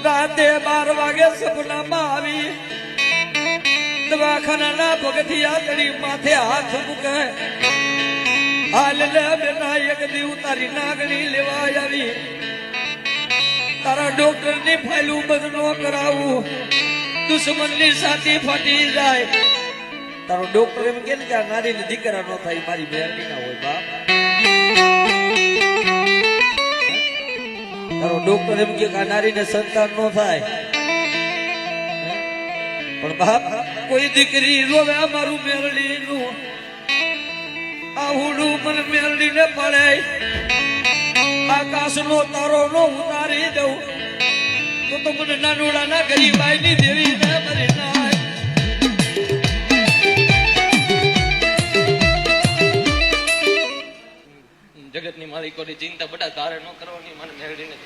રાતે 12 વાગે સપનામાં આવી દવાખાના પગથિયા ચડી માથે હાથ મૂકે હાલ લે બેટા એક દી ઉતારી નાગણી લેવા આવી તારા ડોક્ટર ની ફાઇલું બંધ ન કરાવું દુશ્મન ની સાથી ફાટી જાય તારો ડોક્ટર એમ કે આ નારી ને દીકરા નો થાય મારી બેટી ના હોય બાપ તારો ડોક્ટર એમ કે આ નારી ને સંતાન નો થાય પણ બાપ કોઈ દીકરી રોવે મારું મેરડી નું આહુડું મન મેરડી ને પડે આકાશ નો તારો નો ઉતારી દઉં તો મને નાનુડા ના ગરીબાઈ ની દેવી ને મરી નાય જગત ની માલિકોની ચિંતા બધા તારે ન કરવાની મને મેળવી નથી